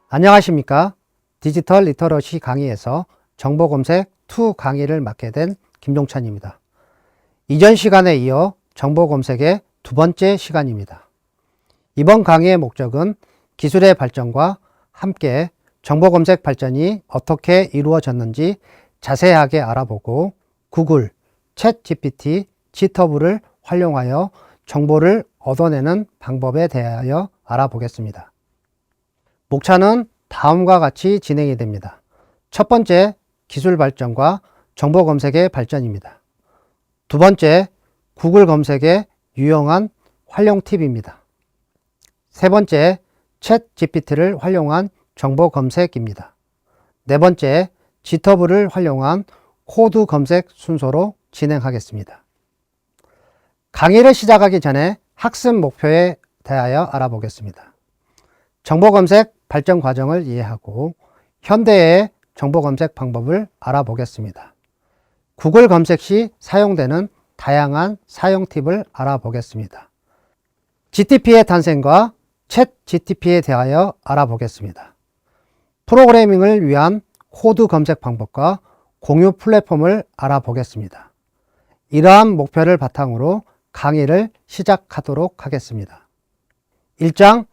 안녕하십니까. 디지털 리터러시 강의에서 정보검색 2 강의를 맡게 된 김종찬입니다. 이전 시간에 이어 정보검색의 두 번째 시간입니다. 이번 강의의 목적은 기술의 발전과 함께 정보검색 발전이 어떻게 이루어졌는지 자세하게 알아보고 구글, 챗GPT, 지터브를 활용하여 정보를 얻어내는 방법에 대하여 알아보겠습니다. 목차는 다음과 같이 진행이 됩니다. 첫 번째, 기술 발전과 정보 검색의 발전입니다. 두 번째, 구글 검색의 유용한 활용 팁입니다. 세 번째, 챗 GPT를 활용한 정보 검색입니다. 네 번째, 지터브를 활용한 코드 검색 순서로 진행하겠습니다. 강의를 시작하기 전에 학습 목표에 대하여 알아보겠습니다. 정보검색 발전 과정을 이해하고 현대의 정보검색 방법을 알아보겠습니다. 구글 검색 시 사용되는 다양한 사용 팁을 알아보겠습니다. GTP의 탄생과 챗 GTP에 대하여 알아보겠습니다. 프로그래밍을 위한 코드 검색 방법과 공유 플랫폼을 알아보겠습니다. 이러한 목표를 바탕으로 강의를 시작하도록 하겠습니다. 1장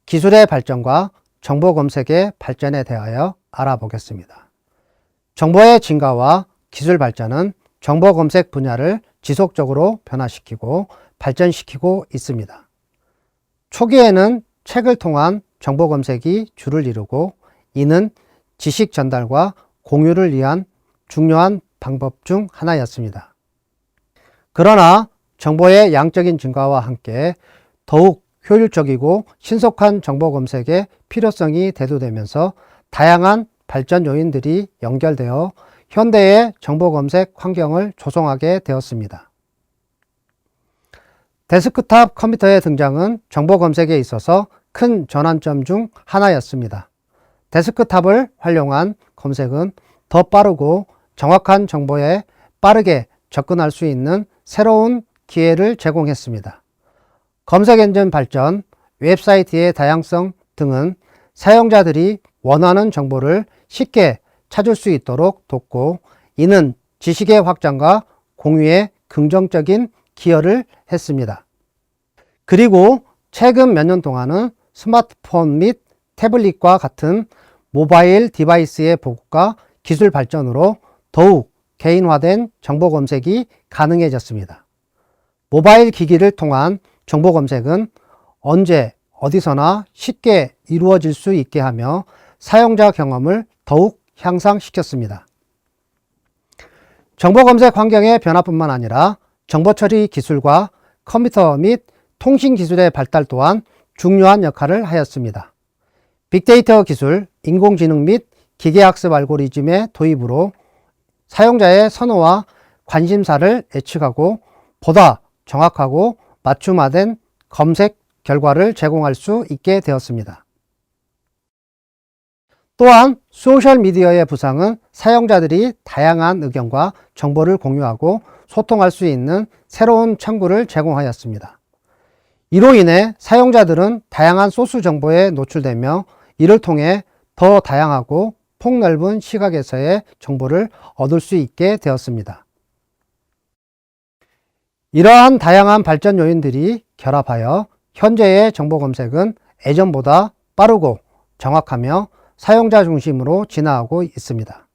기술의 발전과 정보 검색의 발전에 대하여 알아보겠습니다. 정보의 증가와 기술 발전은 정보 검색 분야를 지속적으로 변화시키고 발전시키고 있습니다. 초기에는 책을 통한 정보 검색이 주를 이루고 이는 지식 전달과 공유를 위한 중요한 방법 중 하나였습니다. 그러나 정보의 양적인 증가와 함께 더욱 효율적이고 신속한 정보 검색의 필요성이 대두되면서 다양한 발전 요인들이 연결되어 현대의 정보 검색 환경을 조성하게 되었습니다. 데스크탑 컴퓨터의 등장은 정보 검색에 있어서 큰 전환점 중 하나였습니다. 데스크탑을 활용한 검색은 더 빠르고 정확한 정보에 빠르게 접근할 수 있는 새로운 기회를 제공했습니다. 검색 엔진 발전, 웹사이트의 다양성 등은 사용자들이 원하는 정보를 쉽게 찾을 수 있도록 돕고 이는 지식의 확장과 공유에 긍정적인 기여를 했습니다. 그리고 최근 몇 년 동안은 스마트폰 및 태블릿과 같은 모바일 디바이스의 보급과 기술 발전으로 더욱 개인화된 정보 검색이 가능해졌습니다. 모바일 기기를 통한 정보 검색은 언제 어디서나 쉽게 이루어질 수 있게 하며 사용자 경험을 더욱 향상시켰습니다. 정보 검색 환경의 변화뿐만 아니라 정보 처리 기술과 컴퓨터 및 통신 기술의 발달 또한 중요한 역할을 하였습니다. 빅데이터 기술, 인공지능 및 기계학습 알고리즘의 도입으로 사용자의 선호와 관심사를 예측하고 보다 정확하고 맞춤화된 검색 결과를 제공할 수 있게 되었습니다. 또한 소셜미디어의 부상은 사용자들이 다양한 의견과 정보를 공유하고 소통할 수 있는 새로운 창구를 제공하였습니다. 이로 인해 사용자들은 다양한 소스 정보에 노출되며 이를 통해 더 다양하고 폭넓은 시각에서의 정보를 얻을 수 있게 되었습니다. 이러한 다양한 발전 요인들이 결합하여 현재의 정보 검색은 예전보다 빠르고 정확하며 사용자 중심으로 진화하고 있습니다.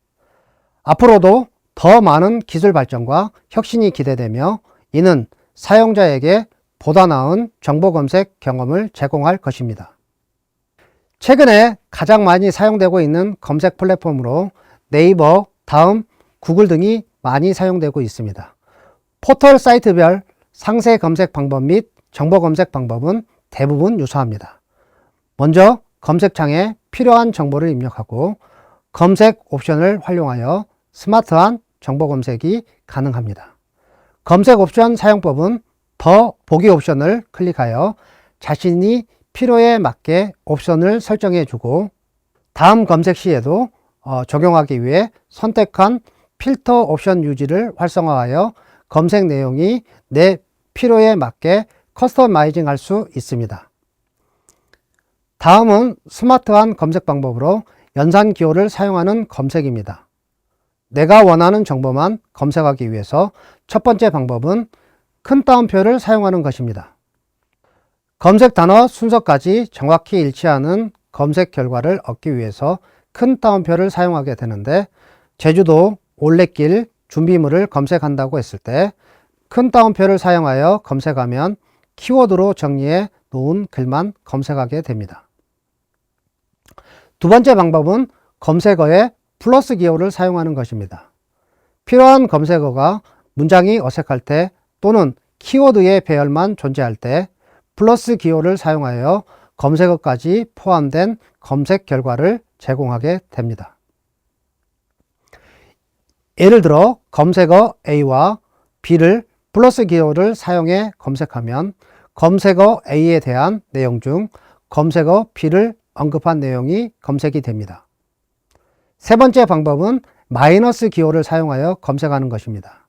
앞으로도 더 많은 기술 발전과 혁신이 기대되며 이는 사용자에게 보다 나은 정보 검색 경험을 제공할 것입니다. 최근에 가장 많이 사용되고 있는 검색 플랫폼으로 네이버, 다음, 구글 등이 많이 사용되고 있습니다. 포털 사이트별 상세 검색 방법 및 정보 검색 방법은 대부분 유사합니다. 먼저 검색창에 필요한 정보를 입력하고 검색 옵션을 활용하여 스마트한 정보 검색이 가능합니다. 검색 옵션 사용법은 더 보기 옵션을 클릭하여 자신이 필요에 맞게 옵션을 설정해 주고 다음 검색 시에도 적용하기 위해 선택한 필터 옵션 유지를 활성화하여 검색 내용이 내 필요에 맞게 커스터마이징 할 수 있습니다. 다음은 스마트한 검색 방법으로 연산 기호를 사용하는 검색입니다. 내가 원하는 정보만 검색하기 위해서 첫 번째 방법은 큰 따옴표를 사용하는 것입니다. 검색 단어 순서까지 정확히 일치하는 검색 결과를 얻기 위해서 큰 따옴표를 사용하게 되는데, 제주도 올레길 준비물을 검색한다고 했을 때 큰 따옴표를 사용하여 검색하면 키워드로 정리해 놓은 글만 검색하게 됩니다. 두 번째 방법은 검색어에 플러스 기호를 사용하는 것입니다. 필요한 검색어가 문장이 어색할 때 또는 키워드의 배열만 존재할 때 플러스 기호를 사용하여 검색어까지 포함된 검색 결과를 제공하게 됩니다. 예를 들어 검색어 A와 B를 플러스 기호를 사용해 검색하면 검색어 A에 대한 내용 중 검색어 B를 언급한 내용이 검색이 됩니다. 세 번째 방법은 마이너스 기호를 사용하여 검색하는 것입니다.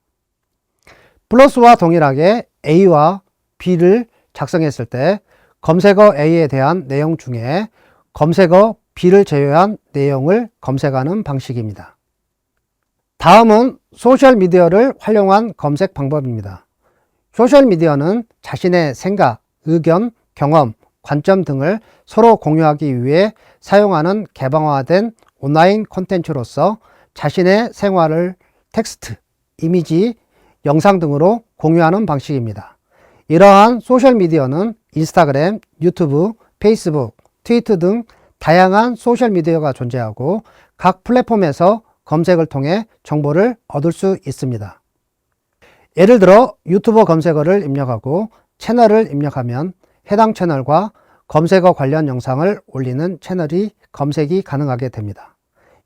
플러스와 동일하게 A와 B를 작성했을 때 검색어 A에 대한 내용 중에 검색어 B를 제외한 내용을 검색하는 방식입니다. 다음은 소셜미디어를 활용한 검색 방법입니다. 소셜미디어는 자신의 생각, 의견, 경험, 관점 등을 서로 공유하기 위해 사용하는 개방화된 온라인 콘텐츠로서 자신의 생활을 텍스트, 이미지, 영상 등으로 공유하는 방식입니다. 이러한 소셜미디어는 인스타그램, 유튜브, 페이스북, 트위터 등 다양한 소셜미디어가 존재하고 각 플랫폼에서 검색을 통해 정보를 얻을 수 있습니다. 예를 들어 유튜버 검색어를 입력하고 채널을 입력하면 해당 채널과 검색어 관련 영상을 올리는 채널이 검색이 가능하게 됩니다.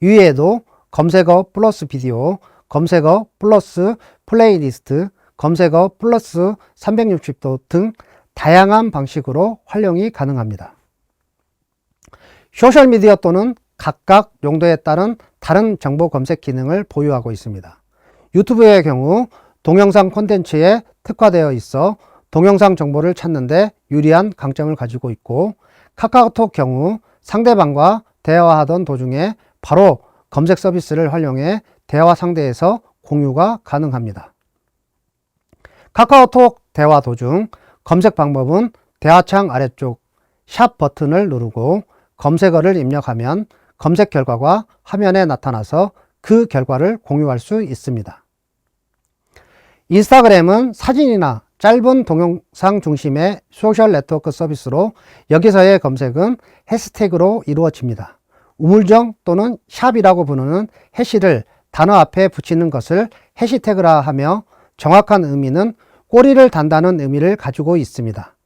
이외에도 검색어 플러스 비디오, 검색어 플러스 플레이리스트, 검색어 플러스 360도 등 다양한 방식으로 활용이 가능합니다. 소셜미디어 또는 각각 용도에 따른 다른 정보 검색 기능을 보유하고 있습니다. 유튜브의 경우 동영상 콘텐츠에 특화되어 있어 동영상 정보를 찾는 데 유리한 강점을 가지고 있고, 카카오톡 경우 상대방과 대화하던 도중에 바로 검색 서비스를 활용해 대화 상대에서 공유가 가능합니다. 카카오톡 대화 도중 검색 방법은 대화창 아래쪽 샵 버튼을 누르고 검색어를 입력하면 검색 결과가 화면에 나타나서 그 결과를 공유할 수 있습니다. 인스타그램은 사진이나 짧은 동영상 중심의 소셜 네트워크 서비스로 여기서의 검색은 해시태그로 이루어집니다. 우물정 또는 샵이라고 부르는 해시를 단어 앞에 붙이는 것을 해시태그라 하며 정확한 의미는 꼬리를 단다는 의미를 가지고 있습니다.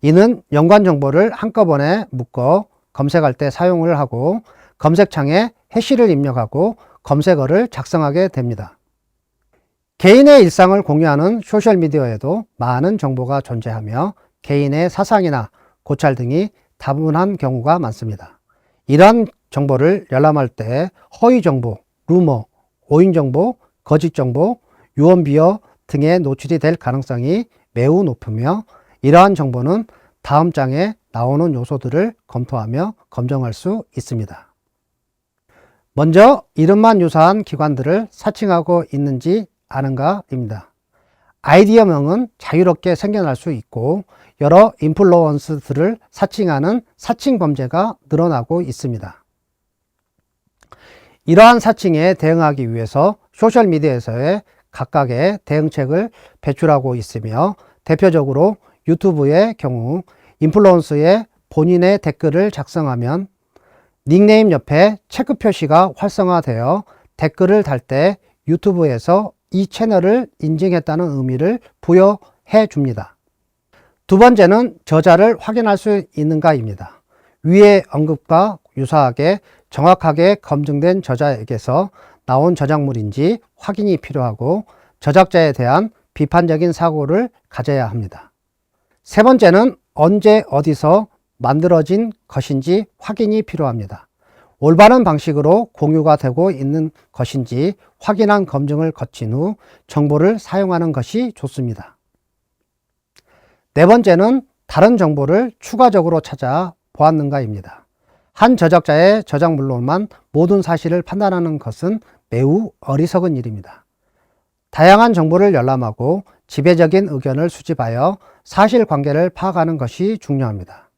이는 연관 정보를 한꺼번에 묶어 검색할 때 사용을 하고 검색창에 해시를 입력하고 검색어를 작성하게 됩니다. 개인의 일상을 공유하는 소셜미디어에도 많은 정보가 존재하며 개인의 사상이나 고찰 등이 다분한 경우가 많습니다. 이러한 정보를 열람할 때 허위 정보, 루머, 오인 정보, 거짓 정보, 유언비어 등에 노출이 될 가능성이 매우 높으며 이러한 정보는 다음 장에 나오는 요소들을 검토하며 검증할 수 있습니다. 먼저 이름만 유사한 기관들을 사칭하고 있는지 아는가입니다. 아이디어명은 자유롭게 생겨날 수 있고 여러 인플루언서들을 사칭하는 사칭 범죄가 늘어나고 있습니다. 이러한 사칭에 대응하기 위해서 소셜미디어에서의 각각의 대응책을 배출하고 있으며, 대표적으로 유튜브의 경우 인플루언서의 본인의 댓글을 작성하면 닉네임 옆에 체크 표시가 활성화되어 댓글을 달 때 유튜브에서 이 채널을 인증했다는 의미를 부여해 줍니다. 두 번째는 저자를 확인할 수 있는가입니다. 위의 언급과 유사하게 정확하게 검증된 저자에게서 나온 저작물인지 확인이 필요하고 저작자에 대한 비판적인 사고를 가져야 합니다. 세 번째는 언제 어디서 만들어진 것인지 확인이 필요합니다. 올바른 방식으로 공유가 되고 있는 것인지 확인한 검증을 거친 후 정보를 사용하는 것이 좋습니다. 네 번째는 다른 정보를 추가적으로 찾아 보았는가입니다. 한 저작자의 저작물로만 모든 사실을 판단하는 것은 매우 어리석은 일입니다. 다양한 정보를 열람하고 지배적인 의견을 수집하여 사실관계를 파악하는 것이 중요합니다.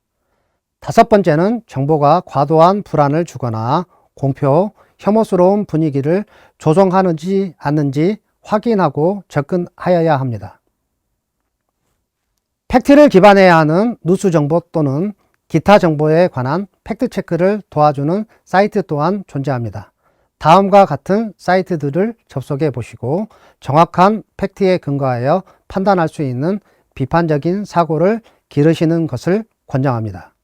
다섯 번째는 정보가 과도한 불안을 주거나 공표, 혐오스러운 분위기를 조성하는지 않는지 확인하고 접근하여야 합니다. 팩트를 기반해야 하는 뉴스 정보 또는 기타 정보에 관한 팩트체크를 도와주는 사이트 또한 존재합니다. 다음과 같은 사이트들을 접속해 보시고 정확한 팩트에 근거하여 판단할 수 있는 비판적인 사고를 기르시는 것을 권장합니다.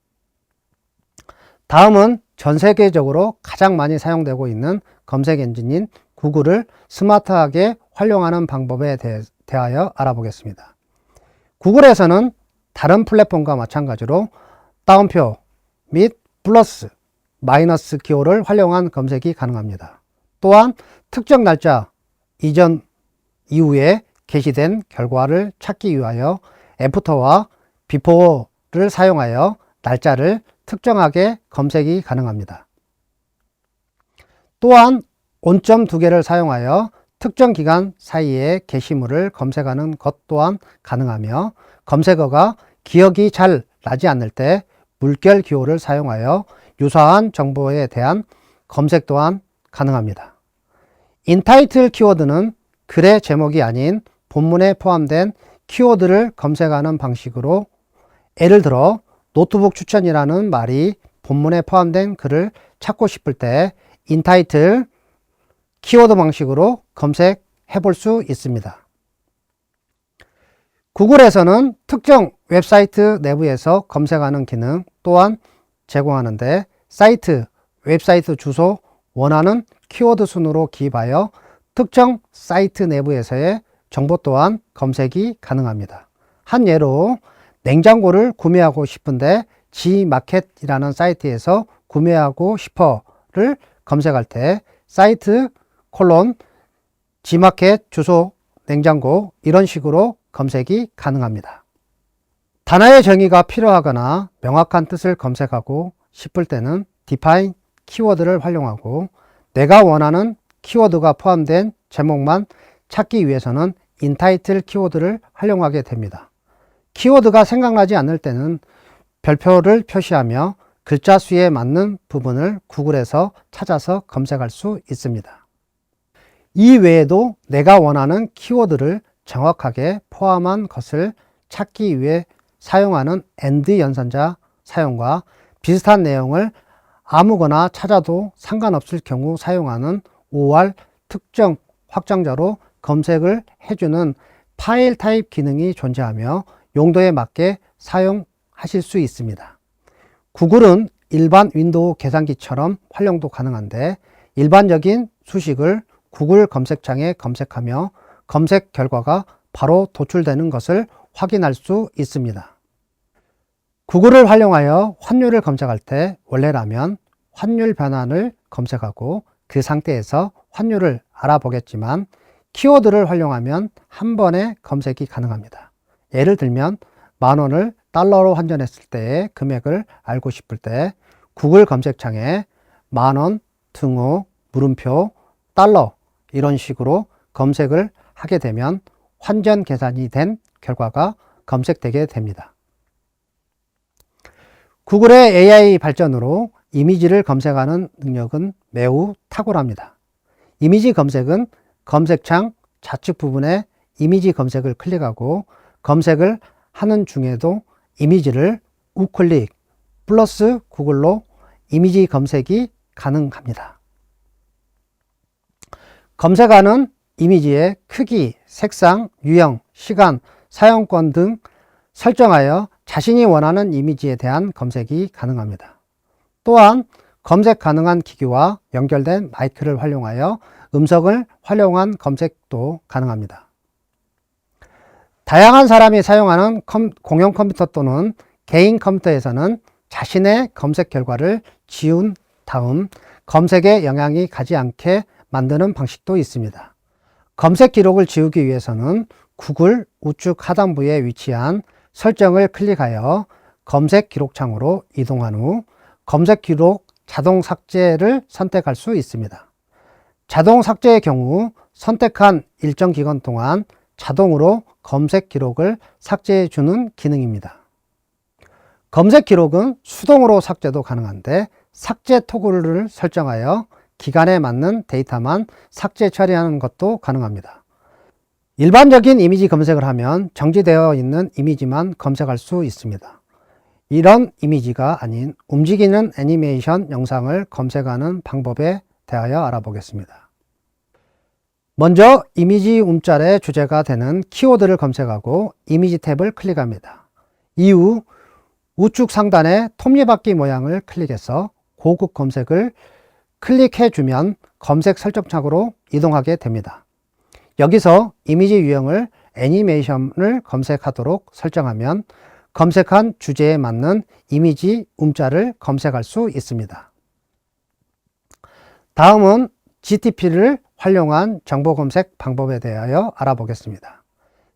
다음은 전 세계적으로 가장 많이 사용되고 있는 검색 엔진인 구글을 스마트하게 활용하는 방법에 대하여 알아보겠습니다. 구글에서는 다른 플랫폼과 마찬가지로 따옴표 및 플러스, 마이너스 기호를 활용한 검색이 가능합니다. 또한 특정 날짜 이전 이후에 게시된 결과를 찾기 위하여 애프터와 비포를 사용하여 날짜를 특정하게 검색이 가능합니다. 또한 온점 2개를 사용하여 특정 기간 사이에 게시물을 검색하는 것 또한 가능하며 검색어가 기억이 잘 나지 않을 때 물결 기호를 사용하여 유사한 정보에 대한 검색 또한 가능합니다. 인타이틀 키워드는 글의 제목이 아닌 본문에 포함된 키워드를 검색하는 방식으로, 예를 들어 노트북 추천이라는 말이 본문에 포함된 글을 찾고 싶을 때 인타이틀 키워드 방식으로 검색해 볼 수 있습니다. 구글에서는 특정 웹사이트 내부에서 검색하는 기능 또한 제공하는데 사이트, 웹사이트 주소, 원하는 키워드 순으로 기입하여 특정 사이트 내부에서의 정보 또한 검색이 가능합니다. 한 예로 냉장고를 구매하고 싶은데 G마켓이라는 사이트에서 구매하고 싶어를 검색할 때 사이트 G마켓 주소 냉장고 이런 식으로 검색이 가능합니다. 단어의 정의가 필요하거나 명확한 뜻을 검색하고 싶을 때는 define 키워드를 활용하고 내가 원하는 키워드가 포함된 제목만 찾기 위해서는 인타이틀 키워드를 활용하게 됩니다. 키워드가 생각나지 않을 때는 별표를 표시하며 글자 수에 맞는 부분을 구글에서 찾아서 검색할 수 있습니다. 이 외에도 내가 원하는 키워드를 정확하게 포함한 것을 찾기 위해 사용하는 AND 연산자 사용과 비슷한 내용을 아무거나 찾아도 상관없을 경우 사용하는 OR 특정 확장자로 검색을 해주는 파일 타입 기능이 존재하며 용도에 맞게 사용하실 수 있습니다. 구글은 일반 윈도우 계산기처럼 활용도 가능한데 일반적인 수식을 구글 검색창에 검색하며 검색 결과가 바로 도출되는 것을 확인할 수 있습니다. 구글을 활용하여 환율을 검색할 때 원래라면 환율 변환을 검색하고 그 상태에서 환율을 알아보겠지만 키워드를 활용하면 한 번에 검색이 가능합니다. 예를 들면 10,000원을 달러로 환전했을 때의 금액을 알고 싶을 때 구글 검색창에 10,000원, 등호, 물음표, 달러 이런 식으로 검색을 하게 되면 환전 계산이 된 결과가 검색되게 됩니다. 구글의 AI 발전으로 이미지를 검색하는 능력은 매우 탁월합니다. 이미지 검색은 검색창 좌측 부분에 이미지 검색을 클릭하고 검색을 하는 중에도 이미지를 우클릭 플러스 구글로 이미지 검색이 가능합니다. 검색하는 이미지의 크기, 색상, 유형, 시간, 사용권 등 설정하여 자신이 원하는 이미지에 대한 검색이 가능합니다. 또한 검색 가능한 기기와 연결된 마이크를 활용하여 음성을 활용한 검색도 가능합니다. 다양한 사람이 사용하는 공용 컴퓨터 또는 개인 컴퓨터에서는 자신의 검색 결과를 지운 다음 검색에 영향이 가지 않게 만드는 방식도 있습니다. 검색 기록을 지우기 위해서는 구글 우측 하단부에 위치한 설정을 클릭하여 검색 기록 창으로 이동한 후 검색 기록 자동 삭제를 선택할 수 있습니다. 자동 삭제의 경우 선택한 일정 기간 동안 자동으로 검색 기록을 삭제해 주는 기능입니다. 검색 기록은 수동으로 삭제도 가능한데 삭제 토글을 설정하여 기간에 맞는 데이터만 삭제 처리하는 것도 가능합니다. 일반적인 이미지 검색을 하면 정지되어 있는 이미지만 검색할 수 있습니다. 이런 이미지가 아닌 움직이는 애니메이션 영상을 검색하는 방법에 대하여 알아보겠습니다. 먼저 이미지 움짤의 주제가 되는 키워드를 검색하고 이미지 탭을 클릭합니다. 이후 우측 상단의 톱니바퀴 모양을 클릭해서 고급 검색을 클릭해 주면 검색 설정창으로 이동하게 됩니다. 여기서 이미지 유형을 애니메이션을 검색하도록 설정하면 검색한 주제에 맞는 이미지 움짤을 검색할 수 있습니다. 다음은 GTP를 활용한 정보 검색 방법에 대하여 알아보겠습니다.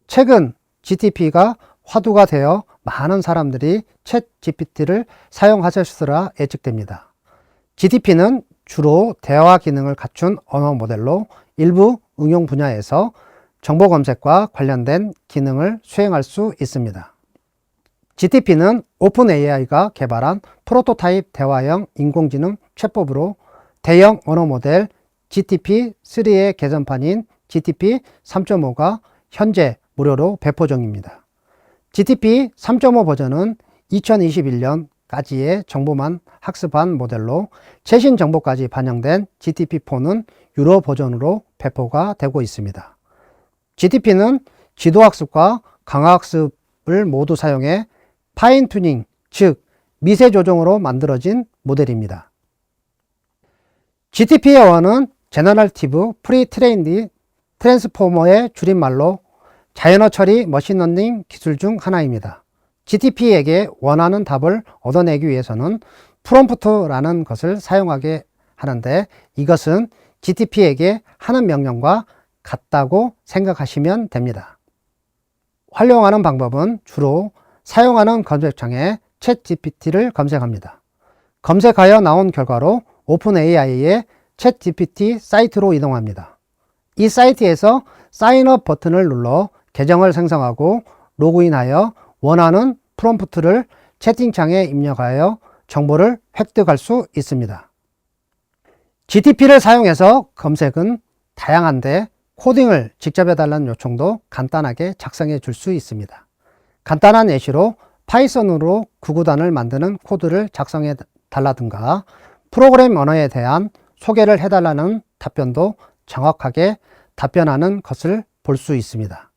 최근 GTP가 화두가 되어 많은 사람들이 챗 GPT를 사용하셨으라 예측됩니다. GTP는 주로 대화 기능을 갖춘 언어 모델로 일부 응용 분야에서 정보 검색과 관련된 기능을 수행할 수 있습니다. GTP는 오픈AI가 개발한 프로토타입 대화형 인공지능 챗봇으로 대형 언어 모델 GTP3의 개선판인 GTP 3.5가 현재 무료로 배포 중입니다. GTP 3.5 버전은 2021년까지의 정보만 학습한 모델로 최신 정보까지 반영된 GTP4는 유료 버전으로 배포가 되고 있습니다. GTP는 지도학습과 강화학습을 모두 사용해 파인튜닝, 즉 미세 조정으로 만들어진 모델입니다. GTP의 원은 제너러티브 프리-트레인드 트랜스포머의 줄임말로 자연어 처리 머신러닝 기술 중 하나입니다. GTP에게 원하는 답을 얻어내기 위해서는 프롬프트라는 것을 사용하게 하는데 이것은 GTP에게 하는 명령과 같다고 생각하시면 됩니다. 활용하는 방법은 주로 사용하는 검색창에 챗 GPT를 검색합니다. 검색하여 나온 결과로 오픈AI의 챗 GPT 사이트로 이동합니다. 이 사이트에서 사인업 버튼을 눌러 계정을 생성하고 로그인하여 원하는 프롬프트를 채팅창에 입력하여 정보를 획득할 수 있습니다. GTP를 사용해서 검색은 다양한데 코딩을 직접 해달라는 요청도 간단하게 작성해 줄 수 있습니다. 간단한 예시로 파이썬으로 구구단을 만드는 코드를 작성해 달라든가 프로그램 언어에 대한 소개를 해달라는 답변도 정확하게 답변하는 것을 볼 수 있습니다.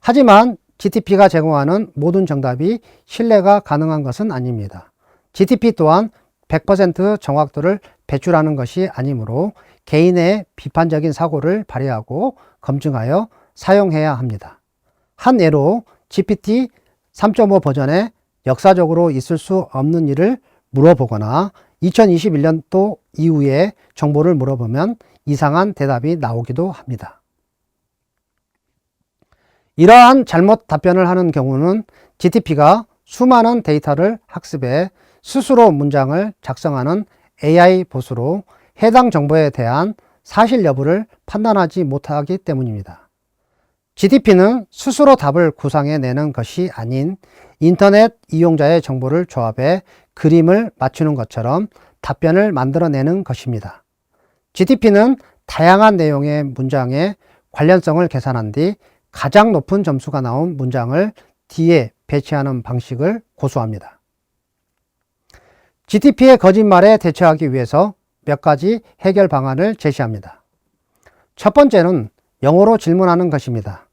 하지만 GTP가 제공하는 모든 정답이 신뢰가 가능한 것은 아닙니다. GTP 또한 100% 정확도를 배출하는 것이 아니므로 개인의 비판적인 사고를 발휘하고 검증하여 사용해야 합니다. 한 예로 GPT 3.5 버전에 역사적으로 있을 수 없는 일을 물어보거나 2021년도 이후에 정보를 물어보면 이상한 대답이 나오기도 합니다. 이러한 잘못 답변을 하는 경우는 GTP가 수많은 데이터를 학습해 스스로 문장을 작성하는 AI 봇으로 해당 정보에 대한 사실 여부를 판단하지 못하기 때문입니다. GTP는 스스로 답을 구상해내는 것이 아닌 인터넷 이용자의 정보를 조합해 그림을 맞추는 것처럼 답변을 만들어내는 것입니다. GTP는 다양한 내용의 문장의 관련성을 계산한 뒤 가장 높은 점수가 나온 문장을 뒤에 배치하는 방식을 고수합니다. GTP의 거짓말에 대처하기 위해서 몇 가지 해결 방안을 제시합니다. 첫 번째는 영어로 질문하는 것입니다.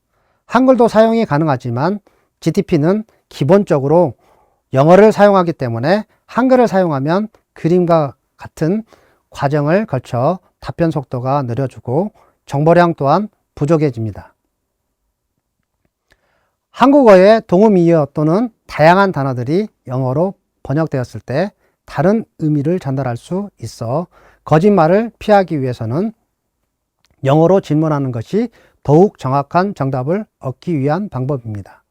한글도 사용이 가능하지만 GTP는 기본적으로 영어를 사용하기 때문에 한글을 사용하면 그림과 같은 과정을 거쳐 답변 속도가 느려지고 정보량 또한 부족해집니다. 한국어의 동음이어 또는 다양한 단어들이 영어로 번역되었을 때 다른 의미를 전달할 수 있어 거짓말을 피하기 위해서는 영어로 질문하는 것이 더욱 정확한 정답을 얻기 위한 방법입니다.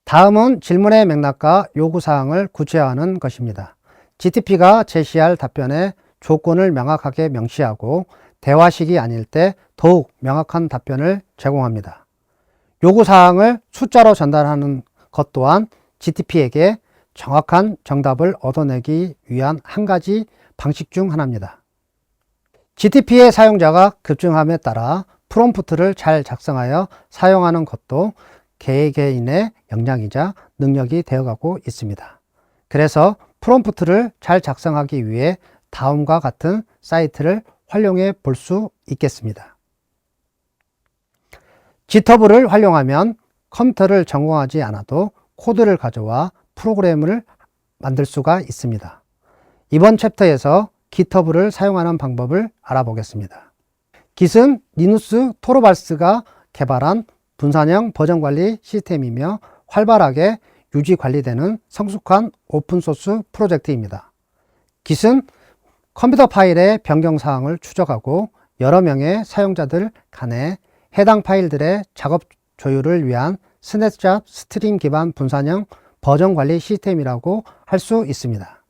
다음은 질문의 맥락과 요구사항을 구체화하는 것입니다. GTP가 제시할 답변의 조건을 명확하게 명시하고 대화식이 아닐 때 더욱 명확한 답변을 제공합니다. 요구사항을 숫자로 전달하는 것 또한 GTP에게 정확한 정답을 얻어내기 위한 한 가지 방식 중 하나입니다. GTP의 사용자가 급증함에 따라 프롬프트를 잘 작성하여 사용하는 것도 개개인의 역량이자 능력이 되어가고 있습니다. 그래서 프롬프트를 잘 작성하기 위해 다음과 같은 사이트를 활용해 볼 수 있겠습니다. GitHub를 활용하면 컴퓨터를 전공하지 않아도 코드를 가져와 프로그램을 만들 수가 있습니다. 이번 챕터에서 GitHub를 사용하는 방법을 알아보겠습니다. Git은 리누스 토르발스가 개발한 분산형 버전 관리 시스템이며 활발하게 유지 관리되는 성숙한 오픈소스 프로젝트입니다. Git은 컴퓨터 파일의 변경 사항을 추적하고 여러 명의 사용자들 간에 해당 파일들의 작업 조율을 위한 스냅샷 스트림 기반 분산형 버전 관리 시스템이라고 할 수 있습니다.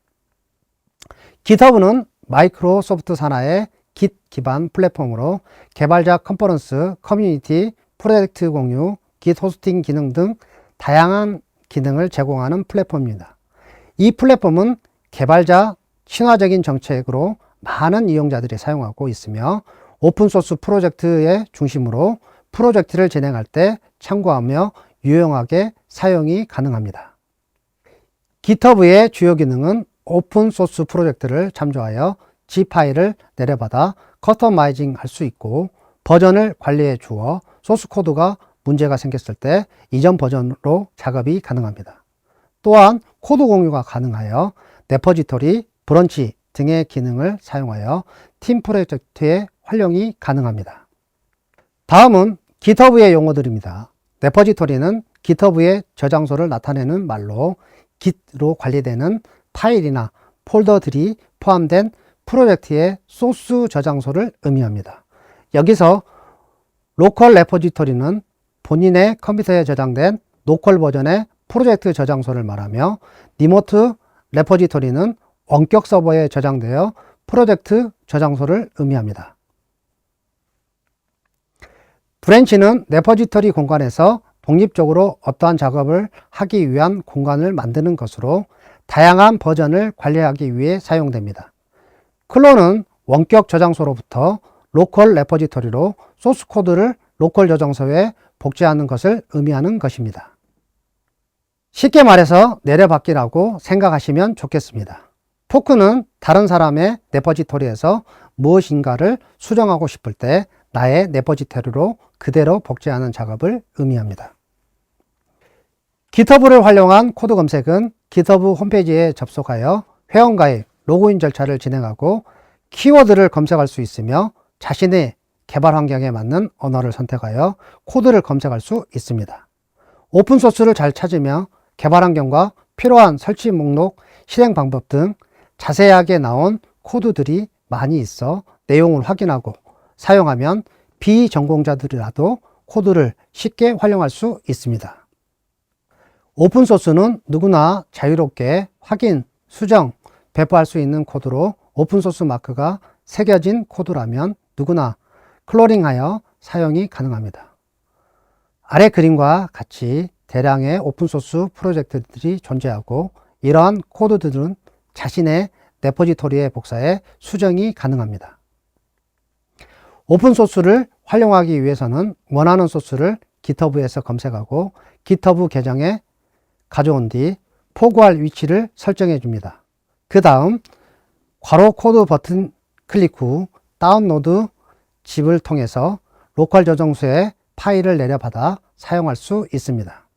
GitHub는 마이크로소프트 산하의 Git 기반 플랫폼으로 개발자 컨퍼런스, 커뮤니티, 프로젝트 공유, Git 호스팅 기능 등 다양한 기능을 제공하는 플랫폼입니다. 이 플랫폼은 개발자 친화적인 정책으로 많은 이용자들이 사용하고 있으며 오픈소스 프로젝트의 중심으로 프로젝트를 진행할 때 참고하며 유용하게 사용이 가능합니다. GitHub의 주요 기능은 오픈소스 프로젝트를 참조하여 G 파일을 내려받아 커스터마이징 할 수 있고 버전을 관리해 주어 소스 코드가 문제가 생겼을 때 이전 버전으로 작업이 가능합니다. 또한 코드 공유가 가능하여 레포지토리, 브런치 등의 기능을 사용하여 팀 프로젝트의 활용이 가능합니다. 다음은 GitHub의 용어들입니다. 레포지토리는 GitHub의 저장소를 나타내는 말로 Git로 관리되는 파일이나 폴더들이 포함된 프로젝트의 소스 저장소를 의미합니다. 여기서 로컬 레포지토리는 본인의 컴퓨터에 저장된 로컬 버전의 프로젝트 저장소를 말하며 리모트 레포지토리는 원격 서버에 저장되어 프로젝트 저장소를 의미합니다. 브랜치는 레포지토리 공간에서 독립적으로 어떠한 작업을 하기 위한 공간을 만드는 것으로 다양한 버전을 관리하기 위해 사용됩니다. 클론은 원격 저장소로부터 로컬 레포지토리로 소스 코드를 로컬 저장소에 복제하는 것을 의미하는 것입니다. 쉽게 말해서 내려받기라고 생각하시면 좋겠습니다. 포크는 다른 사람의 레포지토리에서 무엇인가를 수정하고 싶을 때 나의 레포지토리로 그대로 복제하는 작업을 의미합니다. GitHub를 활용한 코드 검색은 GitHub 홈페이지에 접속하여 회원가입, 로그인 절차를 진행하고 키워드를 검색할 수 있으며 자신의 개발 환경에 맞는 언어를 선택하여 코드를 검색할 수 있습니다. 오픈소스를 잘 찾으며 개발 환경과 필요한 설치 목록, 실행 방법 등 자세하게 나온 코드들이 많이 있어 내용을 확인하고 사용하면 비전공자들이라도 코드를 쉽게 활용할 수 있습니다. 오픈소스는 누구나 자유롭게 확인, 수정, 배포할 수 있는 코드로 오픈소스 마크가 새겨진 코드라면 누구나 클로닝하여 사용이 가능합니다. 아래 그림과 같이 대량의 오픈소스 프로젝트들이 존재하고 이러한 코드들은 자신의 레포지토리에 복사해 수정이 가능합니다. 오픈소스를 활용하기 위해서는 원하는 소스를 GitHub에서 검색하고 GitHub 계정에 가져온 뒤 포구할 위치를 설정해 줍니다. 그 다음 괄호 코드 버튼 클릭 후 다운로드 짚을 통해서 로컬 저장소에 파일을 내려받아 사용할 수 있습니다.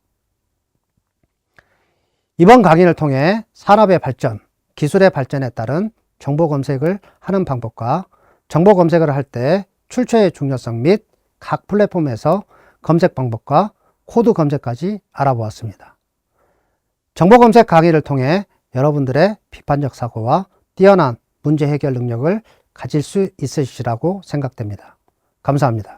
이번 강의를 통해 산업의 발전, 기술의 발전에 따른 정보 검색을 하는 방법과 정보 검색을 할 때 출처의 중요성 및 각 플랫폼에서 검색 방법과 코드 검색까지 알아보았습니다. 정보 검색 강의를 통해 여러분들의 비판적 사고와 뛰어난 문제 해결 능력을 가질 수 있으시라고 생각됩니다. 감사합니다.